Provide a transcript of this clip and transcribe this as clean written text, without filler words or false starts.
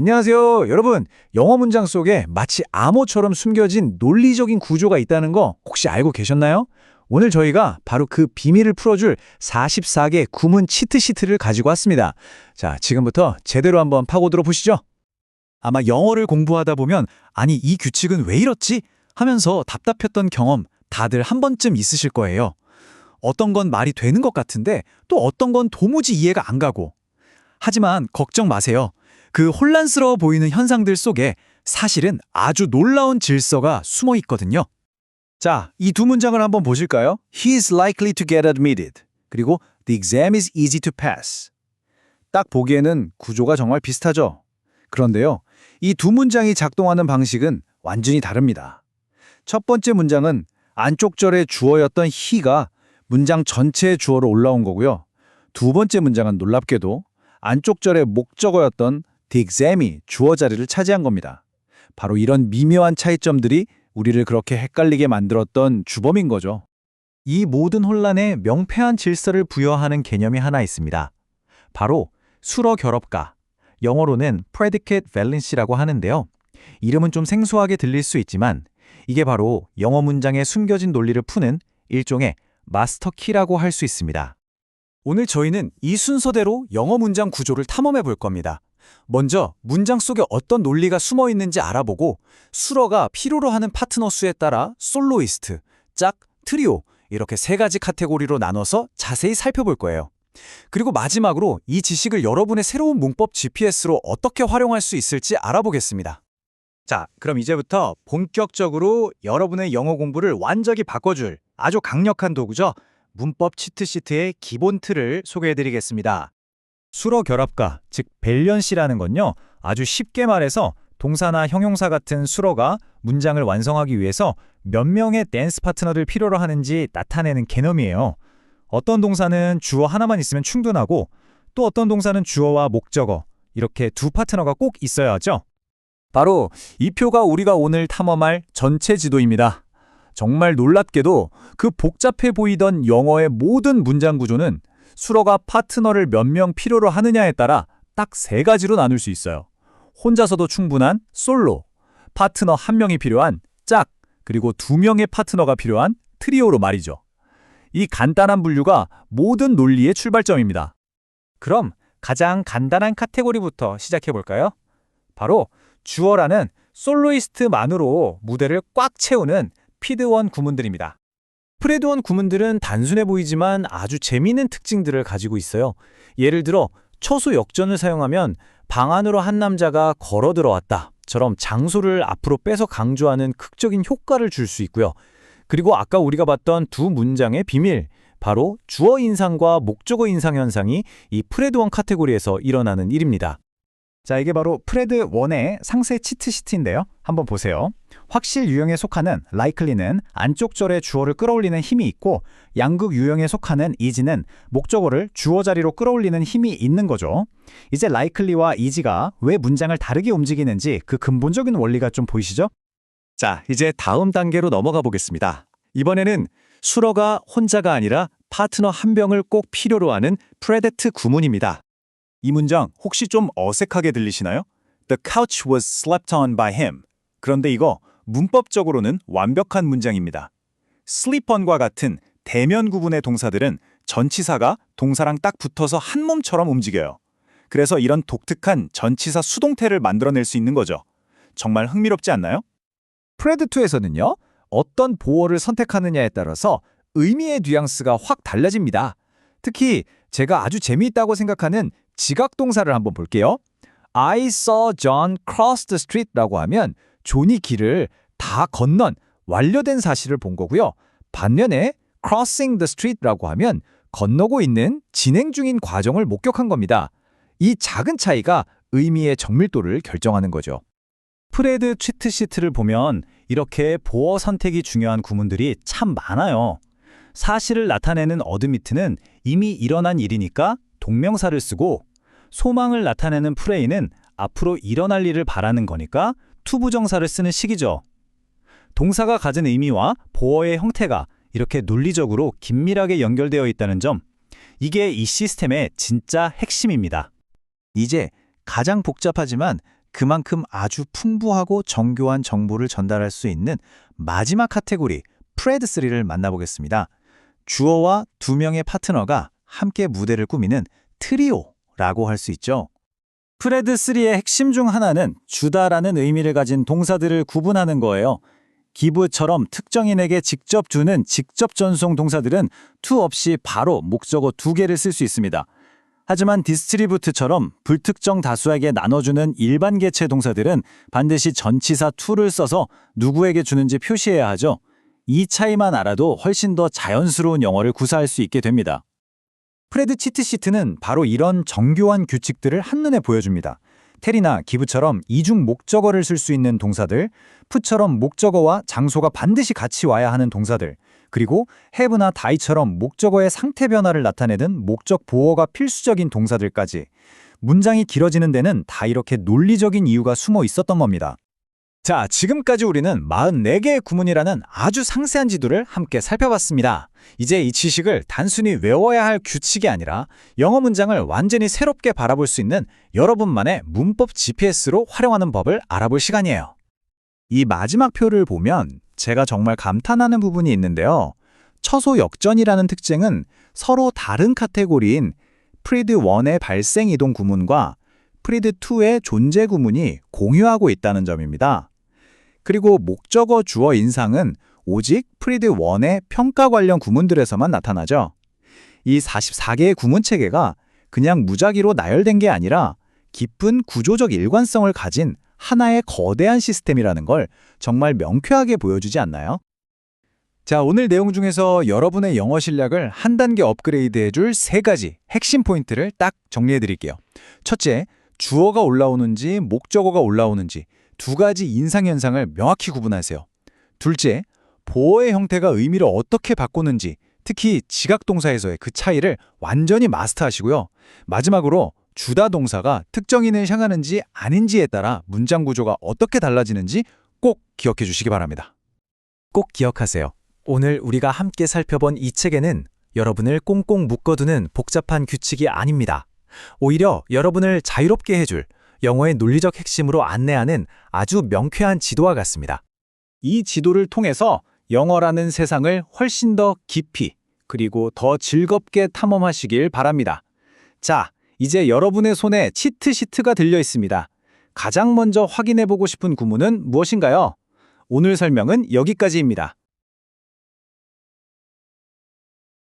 안녕하세요. 여러분, 영어 문장 속에 마치 암호처럼 숨겨진 논리적인 구조가 있다는 거 혹시 알고 계셨나요? 오늘 저희가 바로 그 비밀을 풀어줄 44개 구문 치트시트를 가지고 왔습니다. 자, 지금부터 제대로 한번 파고들어 보시죠. 아마 영어를 공부하다 보면 아니 이 규칙은 왜 이렇지? 하면서 답답했던 경험 다들 한 번쯤 있으실 거예요. 어떤 건 말이 되는 것 같은데 또 어떤 건 도무지 이해가 안 가고. 하지만 걱정 마세요. 그 혼란스러워 보이는 현상들 속에 사실은 아주 놀라운 질서가 숨어 있거든요. 자, 이 두 문장을 한번 보실까요? He is likely to get admitted. 그리고 the exam is easy to pass. 딱 보기에는 구조가 정말 비슷하죠. 그런데요, 이 두 문장이 작동하는 방식은 완전히 다릅니다. 첫 번째 문장은 안쪽 절의 주어였던 he가 문장 전체의 주어로 올라온 거고요. 두 번째 문장은 놀랍게도 안쪽 절의 목적어였던 the exam이 주어 자리를 차지한 겁니다. 바로 이런 미묘한 차이점들이 우리를 그렇게 헷갈리게 만들었던 주범인 거죠. 이 모든 혼란에 명쾌한 질서를 부여하는 개념이 하나 있습니다. 바로 수러 결합가, 영어로는 predicate valency라고 하는데요. 이름은 좀 생소하게 들릴 수 있지만 이게 바로 영어 문장의 숨겨진 논리를 푸는 일종의 마스터 키라고 할 수 있습니다. 오늘 저희는 이 순서대로 영어 문장 구조를 탐험해 볼 겁니다. 먼저 문장 속에 어떤 논리가 숨어 있는지 알아보고 수러가 필요로 하는 파트너 수에 따라 솔로이스트, 짝, 트리오 이렇게 세 가지 카테고리로 나눠서 자세히 살펴볼 거예요. 그리고 마지막으로 이 지식을 여러분의 새로운 문법 GPS로 어떻게 활용할 수 있을지 알아보겠습니다. 자, 그럼 이제부터 본격적으로 여러분의 영어 공부를 완전히 바꿔줄 아주 강력한 도구죠. 문법 치트시트의 기본 틀을 소개해드리겠습니다. 수러 결합가, 즉 밸런시라는 건요. 아주 쉽게 말해서 동사나 형용사 같은 수러가 문장을 완성하기 위해서 몇 명의 댄스 파트너를 필요로 하는지 나타내는 개념이에요. 어떤 동사는 주어 하나만 있으면 충분하고 또 어떤 동사는 주어와 목적어 이렇게 두 파트너가 꼭 있어야 하죠. 바로 이 표가 우리가 오늘 탐험할 전체 지도입니다. 정말 놀랍게도 그 복잡해 보이던 영어의 모든 문장 구조는 수러가 파트너를 몇 명 필요로 하느냐에 따라 딱 세 가지로 나눌 수 있어요. 혼자서도 충분한 솔로, 파트너 한 명이 필요한 짝, 그리고 두 명의 파트너가 필요한 트리오로 말이죠. 이 간단한 분류가 모든 논리의 출발점입니다. 그럼 가장 간단한 카테고리부터 시작해 볼까요? 바로 주어라는 솔로이스트만으로 무대를 꽉 채우는 피드원 구문들입니다. 프레드원 구문들은 단순해 보이지만 아주 재미있는 특징들을 가지고 있어요. 예를 들어 처소 역전을 사용하면 방 안으로 한 남자가 걸어 들어왔다처럼 장소를 앞으로 빼서 강조하는 극적인 효과를 줄 수 있고요. 그리고 아까 우리가 봤던 두 문장의 비밀, 바로 주어 인상과 목적어 인상 현상이 이 프레드원 카테고리에서 일어나는 일입니다. 자, 이게 바로 프레드 1의 상세 치트시트인데요. 한번 보세요. 확실 유형에 속하는 likely는 안쪽 절에 주어를 끌어올리는 힘이 있고 양극 유형에 속하는 is는 목적어를 주어 자리로 끌어올리는 힘이 있는 거죠. 이제 likely와 is가 왜 문장을 다르게 움직이는지 그 근본적인 원리가 좀 보이시죠? 자, 이제 다음 단계로 넘어가 보겠습니다. 이번에는 수러가 혼자가 아니라 파트너 한 명을 꼭 필요로 하는 프레데트 구문입니다. 이 문장 혹시 좀 어색하게 들리시나요? The couch was slept on by him. 그런데 이거 문법적으로는 완벽한 문장입니다. sleep on과 같은 대면 구분의 동사들은 전치사가 동사랑 딱 붙어서 한 몸처럼 움직여요. 그래서 이런 독특한 전치사 수동태를 만들어낼 수 있는 거죠. 정말 흥미롭지 않나요? 프레드2에서는요. 어떤 보어를 선택하느냐에 따라서 의미의 뉘앙스가 확 달라집니다. 특히 제가 아주 재미있다고 생각하는 지각 동사를 한번 볼게요. I saw John cross the street라고 하면 존이 길을 다 건넌 완료된 사실을 본 거고요. 반면에 crossing the street라고 하면 건너고 있는 진행 중인 과정을 목격한 겁니다. 이 작은 차이가 의미의 정밀도를 결정하는 거죠. 프레드 치트시트를 보면 이렇게 보어 선택이 중요한 구문들이 참 많아요. 사실을 나타내는 어드미트는 이미 일어난 일이니까 동명사를 쓰고 소망을 나타내는 프레이는 앞으로 일어날 일을 바라는 거니까 투부정사를 쓰는 식이죠. 동사가 가진 의미와 보어의 형태가 이렇게 논리적으로 긴밀하게 연결되어 있다는 점, 이게 이 시스템의 진짜 핵심입니다. 이제 가장 복잡하지만 그만큼 아주 풍부하고 정교한 정보를 전달할 수 있는 마지막 카테고리, 프레드3를 만나보겠습니다. 주어와 두 명의 파트너가 함께 무대를 꾸미는 트리오라고 할 수 있죠. 프레드3의 핵심 중 하나는 주다라는 의미를 가진 동사들을 구분하는 거예요. 기브처럼 특정인에게 직접 주는 직접 전송 동사들은 to 없이 바로 목적어 두 개를 쓸 수 있습니다. 하지만 디스트리뷰트처럼 불특정 다수에게 나눠주는 일반 개체 동사들은 반드시 전치사 to를 써서 누구에게 주는지 표시해야 하죠. 이 차이만 알아도 훨씬 더 자연스러운 영어를 구사할 수 있게 됩니다. 프레드 치트시트는 바로 이런 정교한 규칙들을 한눈에 보여줍니다. 테리나 기브처럼 이중 목적어를 쓸 수 있는 동사들, 푸처럼 목적어와 장소가 반드시 같이 와야 하는 동사들, 그리고 have나 die처럼 목적어의 상태 변화를 나타내는 목적 보어가 필수적인 동사들까지 문장이 길어지는 데는 다 이렇게 논리적인 이유가 숨어 있었던 겁니다. 자, 지금까지 우리는 44개의 구문이라는 아주 상세한 지도를 함께 살펴봤습니다. 이제 이 지식을 단순히 외워야 할 규칙이 아니라 영어 문장을 완전히 새롭게 바라볼 수 있는 여러분만의 문법 GPS로 활용하는 법을 알아볼 시간이에요. 이 마지막 표를 보면 제가 정말 감탄하는 부분이 있는데요. 처소 역전이라는 특징은 서로 다른 카테고리인 프리드1의 발생 이동 구문과 프리드2의 존재 구문이 공유하고 있다는 점입니다. 그리고 목적어 주어 인상은 오직 프리드1의 평가 관련 구문들에서만 나타나죠. 이 44개의 구문 체계가 그냥 무작위로 나열된 게 아니라 깊은 구조적 일관성을 가진 하나의 거대한 시스템이라는 걸 정말 명쾌하게 보여주지 않나요? 자, 오늘 내용 중에서 여러분의 영어 실력을 한 단계 업그레이드 해줄 3가지 핵심 포인트를 딱 정리해 드릴게요. 첫째, 주어가 올라오는지 목적어가 올라오는지 두 가지 인상현상을 명확히 구분하세요. 둘째, 보어의 형태가 의미를 어떻게 바꾸는지, 특히 지각동사에서의 그 차이를 완전히 마스터하시고요. 마지막으로 주다 동사가 특정인을 향하는지 아닌지에 따라 문장 구조가 어떻게 달라지는지 꼭 기억해 주시기 바랍니다. 꼭 기억하세요. 오늘 우리가 함께 살펴본 이 책에는 여러분을 꽁꽁 묶어두는 복잡한 규칙이 아닙니다. 오히려 여러분을 자유롭게 해줄 영어의 논리적 핵심으로 안내하는 아주 명쾌한 지도와 같습니다. 이 지도를 통해서 영어라는 세상을 훨씬 더 깊이 그리고 더 즐겁게 탐험하시길 바랍니다. 자, 이제 여러분의 손에 치트시트가 들려 있습니다. 가장 먼저 확인해보고 싶은 구문은 무엇인가요? 오늘 설명은 여기까지입니다.